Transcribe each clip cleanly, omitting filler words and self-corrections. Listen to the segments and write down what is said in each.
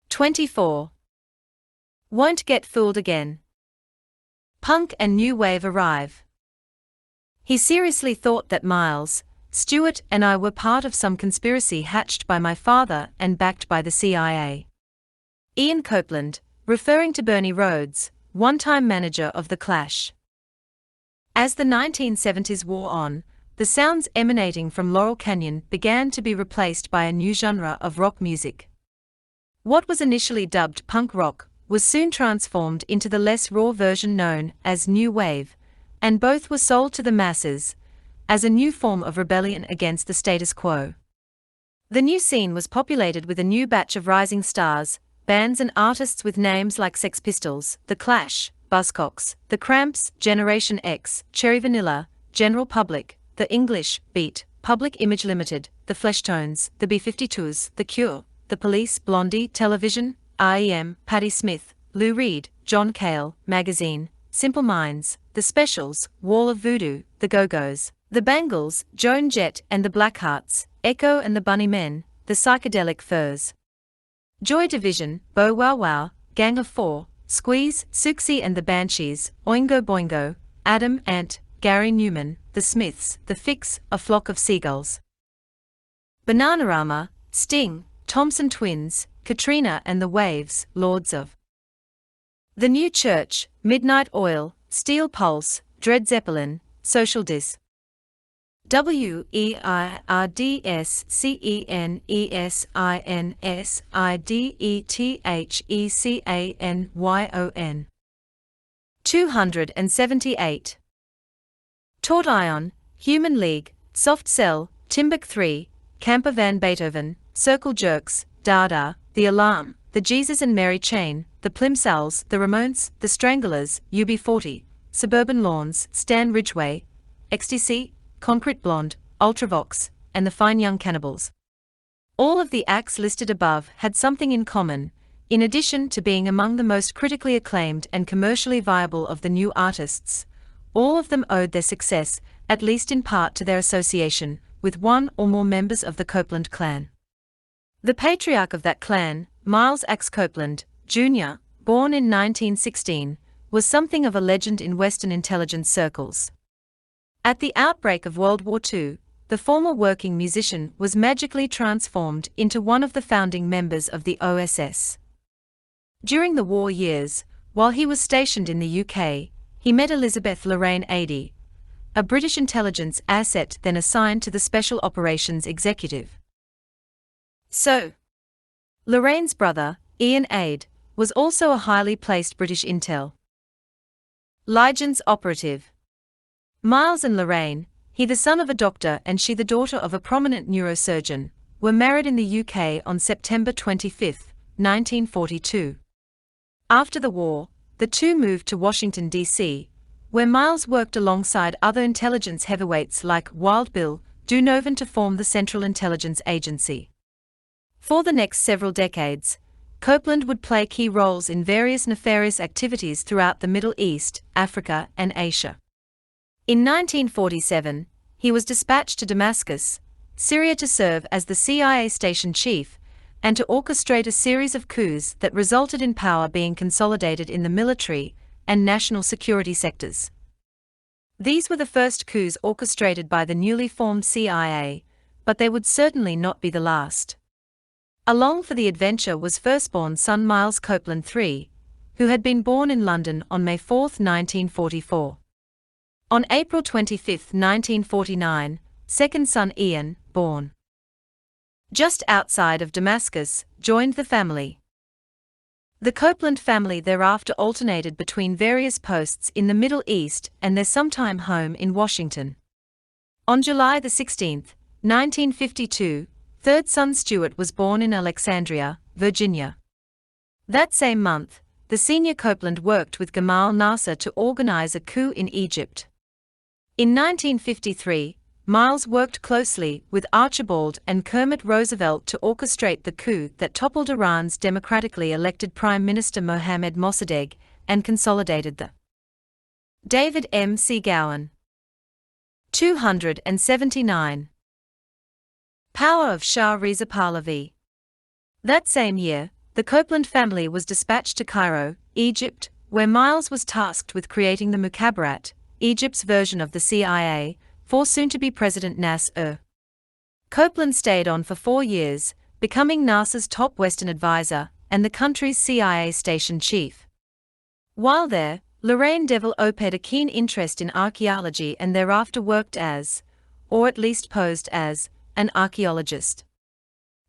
24. Won't get fooled again. Punk and new wave arrive. He seriously thought that Miles, Stewart and I were part of some conspiracy hatched by my father and backed by the CIA. Ian Copeland, referring to Bernie Rhodes, one-time manager of The Clash. As the 1970s wore on, the sounds emanating from Laurel Canyon began to be replaced by a new genre of rock music. What was initially dubbed punk rock was soon transformed into the less raw version known as new wave, and both were sold to the masses as a new form of rebellion against the status quo. The new scene was populated with a new batch of rising stars, bands and artists with names like Sex Pistols, The Clash, Buzzcocks, The Cramps, Generation X, Cherry Vanilla, General Public, The English Beat, Public Image Limited, The Fleshtones, The B-52s, The Cure, The Police, Blondie, Television, R.E.M., Patti Smith, Lou Reed, John Cale, Magazine, Simple Minds, The Specials, Wall of Voodoo, The Go-Go's, The Bangles, Joan Jett and the Blackhearts, Echo and the Bunnymen, The Psychedelic Furs, Joy Division, Bow Wow Wow, Gang of Four, Squeeze, Siouxsie and the Banshees, Oingo Boingo, Adam Ant, Gary Newman, The Smiths, The Fix, A Flock of Seagulls, Bananarama, Sting, Thompson Twins, Katrina and the Waves, Lords of the New Church, Midnight Oil, Steel Pulse, Dred Zeppelin, Social Dis. WEIRDSCENSINSIDETHECANYON 278. Taut Ion, Human League, Soft Cell, Timbuk 3, Camper Van Beethoven, Circle Jerks, Dada, The Alarm, The Jesus and Mary Chain, The Plimsolls, The Ramones, The Stranglers, UB40, Suburban Lawns, Stan Ridgway, XTC, Concrete Blonde, Ultravox, and The Fine Young Cannibals. All of the acts listed above had something in common, in addition to being among the most critically acclaimed and commercially viable of the new artists. All of them owed their success, at least in part, to their association with one or more members of the Copeland clan. The patriarch of that clan, Miles Axe Copeland, Jr., born in 1916, was something of a legend in Western intelligence circles. At the outbreak of World War II, the former working musician was magically transformed into one of the founding members of the OSS. During the war years, while he was stationed in the UK, he met Elizabeth Lorraine Adey, a British intelligence asset then assigned to the Special Operations Executive. So, Lorraine's brother, Ian Ade, was also a highly placed British intel Legends operative. Miles and Lorraine, he the son of a doctor and she the daughter of a prominent neurosurgeon, were married in the UK on September 25, 1942. After the war, the two moved to Washington, D.C., where Miles worked alongside other intelligence heavyweights like Wild Bill Donovan to form the Central Intelligence Agency. For the next several decades, Copeland would play key roles in various nefarious activities throughout the Middle East, Africa, and Asia. In 1947, he was dispatched to Damascus, Syria to serve as the CIA station chief and to orchestrate a series of coups that resulted in power being consolidated in the military and national security sectors. These were the first coups orchestrated by the newly formed CIA, but they would certainly not be the last. Along for the adventure was firstborn son Miles Copeland III, who had been born in London on May 4, 1944. On April 25, 1949, second son Ian, born just outside of Damascus, joined the family. The Copeland family thereafter alternated between various posts in the Middle East and their sometime home in Washington. On July 16, 1952, third son Stewart was born in Alexandria, Virginia. That same month, the senior Copeland worked with Gamal Nasser to organize a coup in Egypt. In 1953, Miles worked closely with Archibald and Kermit Roosevelt to orchestrate the coup that toppled Iran's democratically elected Prime Minister Mohammad Mossadegh and consolidated the David M. C. Gowan. 279. Power of Shah Reza Pahlavi. That same year, the Copeland family was dispatched to Cairo, Egypt, where Miles was tasked with creating the Mukhabarat, Egypt's version of the CIA, for soon-to-be President Nasser. Copeland stayed on for 4 years, becoming NASA's top Western advisor and the country's CIA station chief. While there, Lorraine developed a keen interest in archaeology and thereafter worked as, or at least posed as, an archaeologist.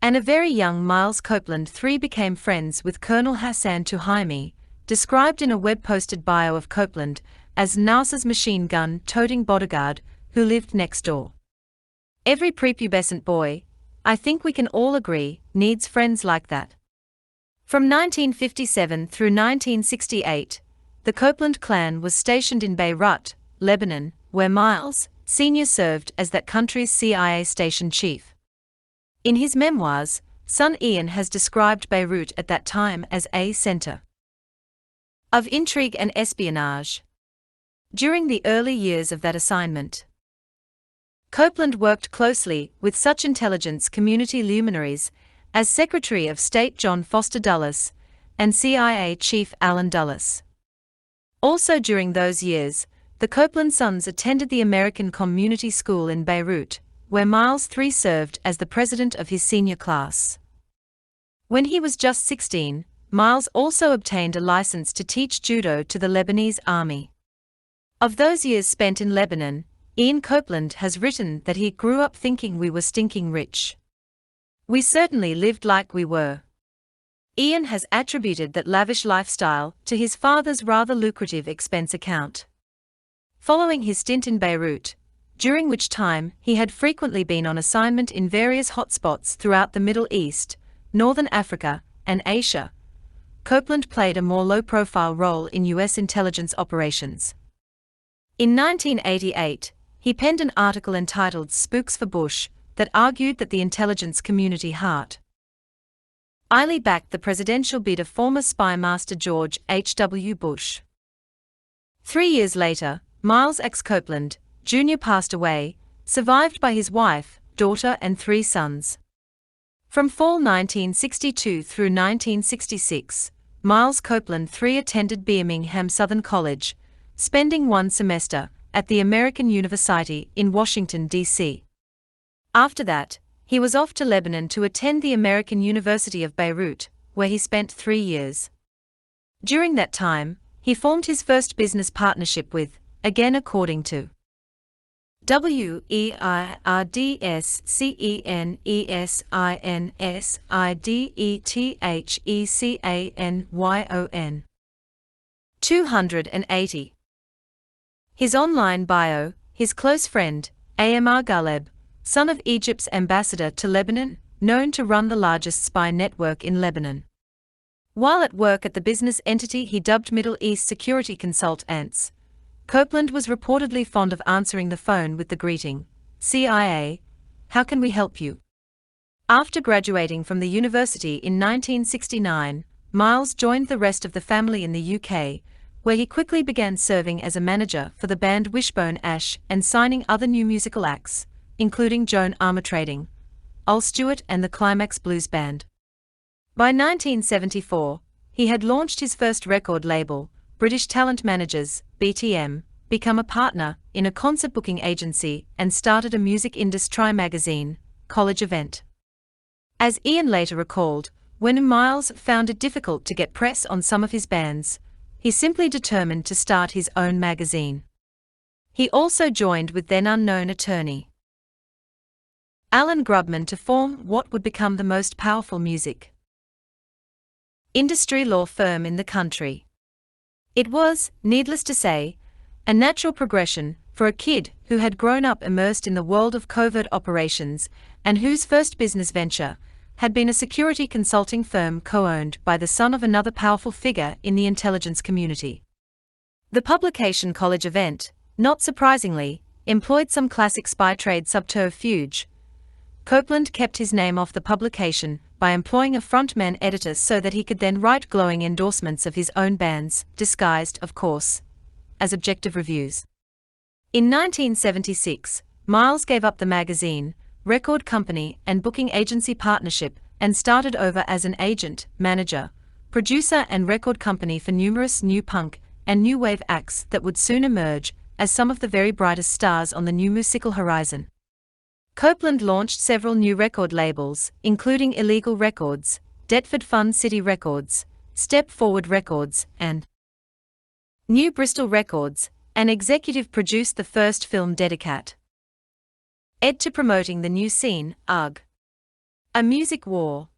And a very young Miles Copeland III became friends with Colonel Hassan Tuhaimi, described in a web-posted bio of Copeland as NASA's machine gun-toting bodyguard who lived next door. Every prepubescent boy, I think we can all agree, needs friends like that. From 1957 through 1968, the Copeland clan was stationed in Beirut, Lebanon, where Miles, Sr. served as that country's CIA station chief. In his memoirs, son Ian has described Beirut at that time as a center of intrigue and espionage. During the early years of that assignment, Copeland worked closely with such intelligence community luminaries as Secretary of State John Foster Dulles and CIA Chief Allen Dulles. Also during those years, the Copeland sons attended the American Community School in Beirut, where Miles III served as the president of his senior class. When he was just 16, Miles also obtained a license to teach judo to the Lebanese army. Of those years spent in Lebanon, Ian Copeland has written that he grew up thinking we were stinking rich. We certainly lived like we were. Ian has attributed that lavish lifestyle to his father's rather lucrative expense account. Following his stint in Beirut, during which time he had frequently been on assignment in various hotspots throughout the Middle East, Northern Africa, and Asia, Copeland played a more low-profile role in U.S. intelligence operations. In 1988, he penned an article entitled Spooks for Bush that argued that the intelligence community highly backed the presidential bid of former spy master George H.W. Bush. 3 years later, Miles X. Copeland, Jr. passed away, survived by his wife, daughter and 3 sons. From fall 1962 through 1966, Miles Copeland III attended Birmingham Southern College, spending 1 semester at the American University in Washington, D.C. After that, he was off to Lebanon to attend the American University of Beirut, where he spent 3 years. During that time, he formed his first business partnership with, again according to WEIRDSCENSIDETHECANYON 280. His online bio, his close friend, Amr Ghaleb, son of Egypt's ambassador to Lebanon, known to run the largest spy network in Lebanon. While at work at the business entity he dubbed Middle East Security Consultants, Copeland was reportedly fond of answering the phone with the greeting, CIA, how can we help you? After graduating from the university in 1969, Miles joined the rest of the family in the UK, where he quickly began serving as a manager for the band Wishbone Ash and signing other new musical acts, including Joan Armatrading, Al Stewart and the Climax Blues Band. By 1974, he had launched his first record label, British Talent Managers, BTM, become a partner in a concert booking agency and started a music industry magazine, College Event. As Ian later recalled, when Miles found it difficult to get press on some of his bands, he simply determined to start his own magazine. He also joined with then unknown attorney Alan Grubman to form what would become the most powerful music industry law firm in the country. It was, needless to say, a natural progression for a kid who had grown up immersed in the world of covert operations and whose first business venture had been a security consulting firm co-owned by the son of another powerful figure in the intelligence community. The publication College Event, not surprisingly, employed some classic spy trade subterfuge. Copeland kept his name off the publication by employing a frontman editor so that he could then write glowing endorsements of his own bands, disguised, of course, as objective reviews. In 1976, Miles gave up the magazine, record company and booking agency partnership and started over as an agent, manager, producer and record company for numerous new punk and new wave acts that would soon emerge as some of the very brightest stars on the new musical horizon. Copeland launched several new record labels, including Illegal Records, Deptford Fun City Records, Step Forward Records, and New Bristol Records, and executive produced the first film Dedicat. Ed to promoting the new scene, UGG. A music war.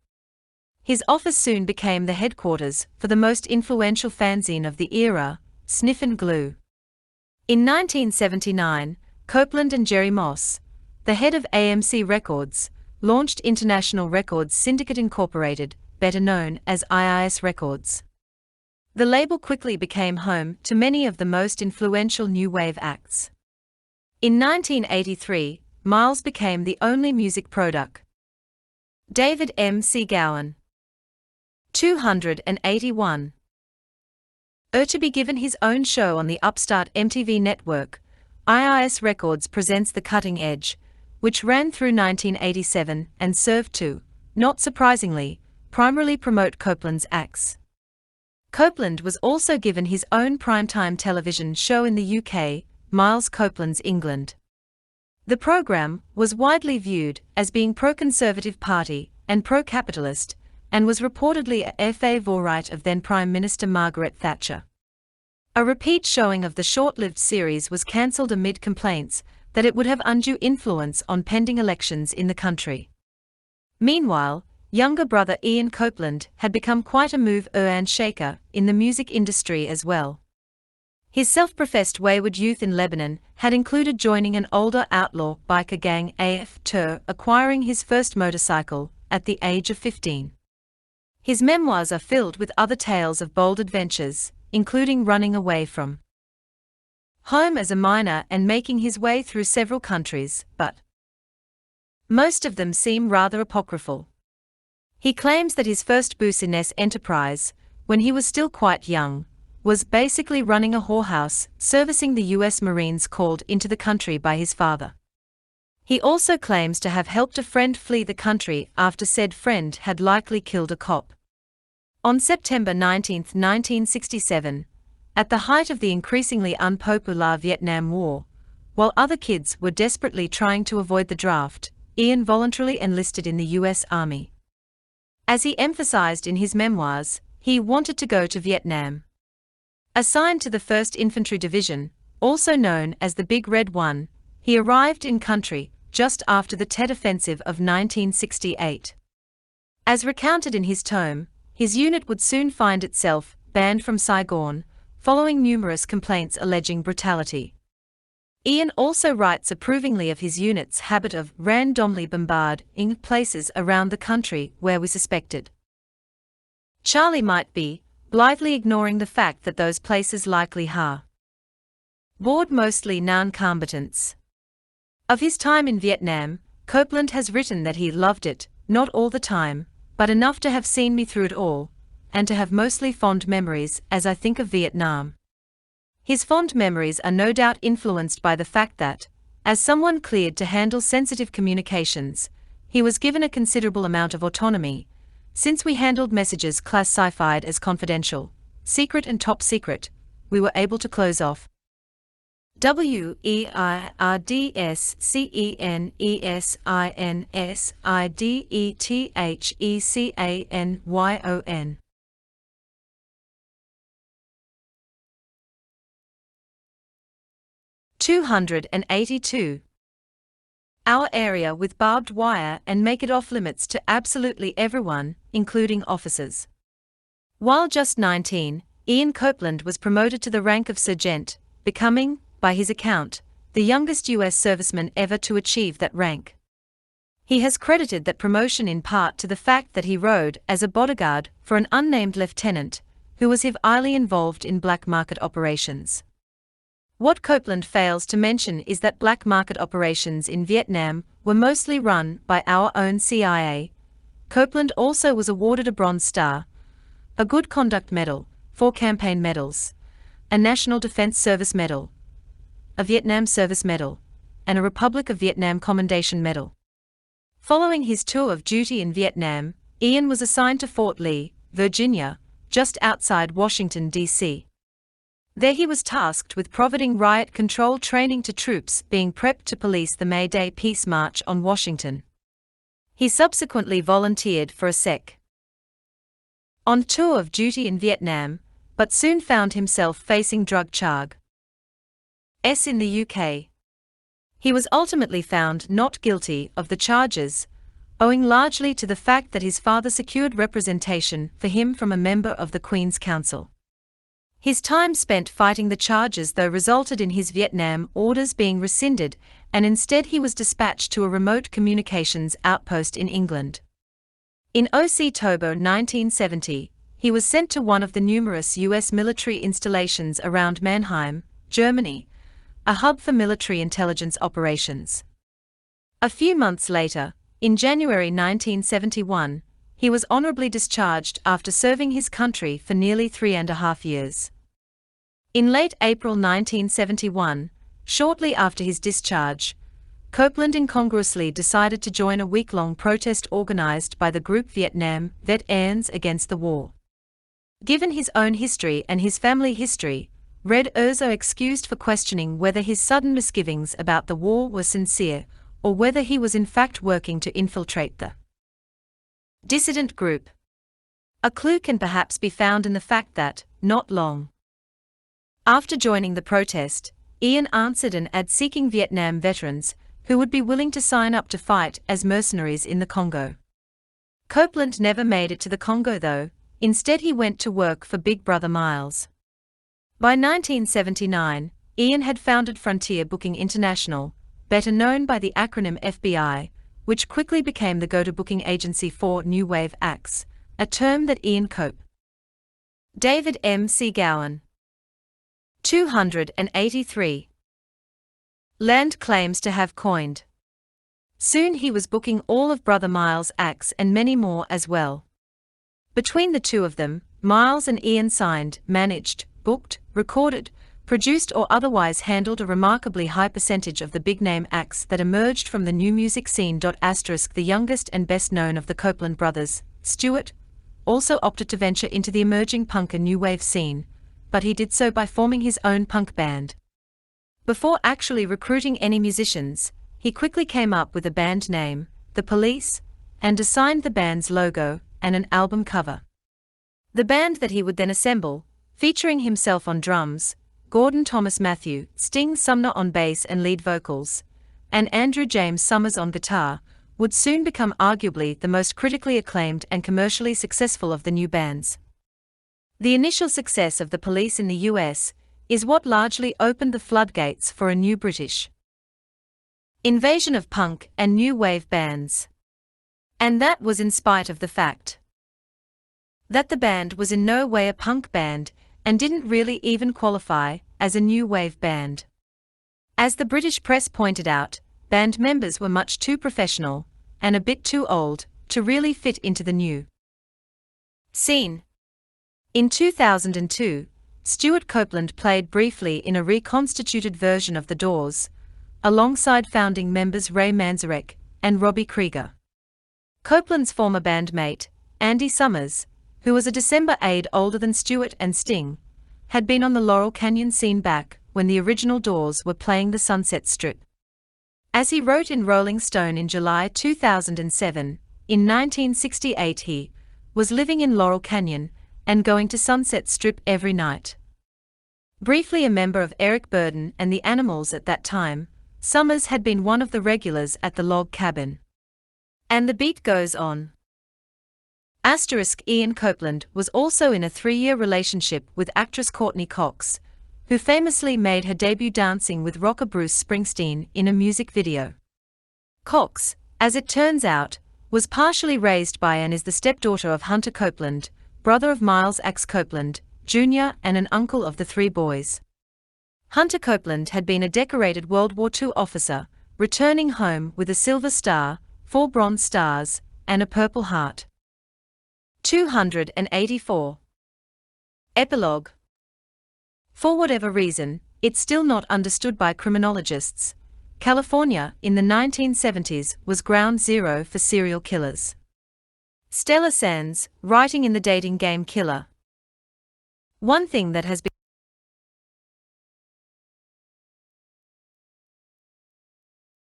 His office soon became the headquarters for the most influential fanzine of the era, Sniff and Glue. In 1979, Copeland and Jerry Moss, the head of AMC Records, launched International Records Syndicate Incorporated, better known as IIS Records. The label quickly became home to many of the most influential new wave acts. In 1983, Miles became the only music product. David M. C. Gowan. 281. To be given his own show on the upstart MTV network, IIS Records presents The Cutting Edge, which ran through 1987 and served to, not surprisingly, primarily promote Copeland's acts. Copeland was also given his own primetime television show in the UK, Miles Copeland's England. The program was widely viewed as being pro-Conservative Party and pro-capitalist, and was reportedly a favourite of then Prime Minister Margaret Thatcher. A repeat showing of the short-lived series was cancelled amid complaints that it would have undue influence on pending elections in the country. Meanwhile, younger brother Ian Copeland had become quite a mover and shaker in the music industry as well. His self-professed wayward youth in Lebanon had included joining an older outlaw biker gang after acquiring his first motorcycle at the age of 15. His memoirs are filled with other tales of bold adventures, including running away from home as a minor and making his way through several countries, but most of them seem rather apocryphal. He claims that his first business enterprise, when he was still quite young, was basically running a whorehouse, servicing the U.S. Marines called into the country by his father. He also claims to have helped a friend flee the country after said friend had likely killed a cop. On September 19, 1967, at the height of the increasingly unpopular Vietnam War, while other kids were desperately trying to avoid the draft, Ian voluntarily enlisted in the U.S. Army. As he emphasized in his memoirs, he wanted to go to Vietnam. Assigned to the 1st Infantry Division, also known as the Big Red One, he arrived in country just after the Tet Offensive of 1968. As recounted in his tome, his unit would soon find itself banned from Saigon, following numerous complaints alleging brutality. Ian also writes approvingly of his unit's habit of randomly bombarding places around the country where we suspected Charlie might be, blithely ignoring the fact that those places likely harbored mostly non-combatants. Of his time in Vietnam, Copeland has written that he loved it, not all the time, but enough to have seen me through it all, and to have mostly fond memories as I think of Vietnam. His fond memories are no doubt influenced by the fact that, as someone cleared to handle sensitive communications, he was given a considerable amount of autonomy, since we handled messages classified as confidential, secret and top secret, we were able to close off WERDSCENSIDETHECANYON. 282. Our area with barbed wire and make it off limits to absolutely everyone, including officers. While just 19, Ian Copeland was promoted to the rank of sergeant, becoming, by his account, the youngest U.S. serviceman ever to achieve that rank. He has credited that promotion in part to the fact that he rode as a bodyguard for an unnamed lieutenant, who was highly involved in black market operations. What Copeland fails to mention is that black market operations in Vietnam were mostly run by our own CIA. Copeland also was awarded a Bronze Star, a Good Conduct Medal, 4 campaign medals, a National Defense Service Medal, a Vietnam Service Medal, and a Republic of Vietnam Commendation Medal. Following his tour of duty in Vietnam, Ian was assigned to Fort Lee, Virginia, just outside Washington, D.C. There he was tasked with providing riot control training to troops being prepped to police the May Day Peace March on Washington. He subsequently volunteered for a Sec. on tour of duty in Vietnam, but soon found himself facing drug charges in the UK. He was ultimately found not guilty of the charges, owing largely to the fact that his father secured representation for him from a member of the Queen's Council. His time spent fighting the charges though resulted in his Vietnam orders being rescinded, and instead he was dispatched to a remote communications outpost in England. In October 1970, he was sent to one of the numerous U.S. military installations around Mannheim, Germany, a hub for military intelligence operations. A few months later, in January 1971, he was honorably discharged after serving his country for nearly 3.5 years. In late April 1971, shortly after his discharge, Copeland incongruously decided to join a week-long protest organized by the group Vietnam Veterans Against the War. Given his own history and his family history, Red Urso excused for questioning whether his sudden misgivings about the war were sincere, or whether he was in fact working to infiltrate the dissident group. A clue can perhaps be found in the fact that, not long after joining the protest, Ian answered an ad seeking Vietnam veterans who would be willing to sign up to fight as mercenaries in the Congo. Copeland never made it to the Congo though, instead he went to work for Big Brother Miles. By 1979, Ian had founded Frontier Booking International, better known by the acronym FBI, which quickly became the go-to booking agency for New Wave acts, a term that Ian Cope. David M. C. Gowan. 283. Land claims to have coined. Soon he was booking all of Brother Miles' acts and many more as well. Between the two of them, Miles and Ian signed, managed, booked, recorded, produced or otherwise handled a remarkably high percentage of the big-name acts that emerged from the new music scene. The youngest and best known of the Copeland brothers, Stewart, also opted to venture into the emerging punk and new wave scene, but he did so by forming his own punk band. Before actually recruiting any musicians, he quickly came up with a band name, The Police, and designed the band's logo and an album cover. The band that he would then assemble, featuring himself on drums, Gordon Thomas Matthew, Sting Sumner on bass and lead vocals, and Andrew James Summers on guitar, would soon become arguably the most critically acclaimed and commercially successful of the new bands. The initial success of The Police in the US is what largely opened the floodgates for a new British invasion of punk and new wave bands. And that was in spite of the fact that the band was in no way a punk band and didn't really even qualify as a new wave band. As the British press pointed out, band members were much too professional and a bit too old to really fit into the new scene. In 2002, Stewart Copeland played briefly in a reconstituted version of The Doors, alongside founding members Ray Manzarek and Robbie Krieger. Copeland's former bandmate, Andy Summers, who was a December aide older than Stewart and Sting, had been on the Laurel Canyon scene back when the original Doors were playing the Sunset Strip. As he wrote in Rolling Stone in July 2007, in 1968 he was living in Laurel Canyon and going to Sunset Strip every night. Briefly a member of Eric Burdon and the Animals at that time, Summers had been one of the regulars at the log cabin. And the beat goes on. Ian Copeland was also in a 3-year relationship with actress Courtney Cox, who famously made her debut dancing with rocker Bruce Springsteen in a music video. Cox, as it turns out, was partially raised by and is the stepdaughter of Hunter Copeland, brother of Miles Axe Copeland, Jr. and an uncle of the 3 boys. Hunter Copeland had been a decorated World War II officer, returning home with a Silver Star, 4 Bronze Stars, and a Purple Heart. 284. Epilogue. For whatever reason, it's still not understood by criminologists, California in the 1970s was ground zero for serial killers. Stella Sands, writing in the dating game Killer. One thing that has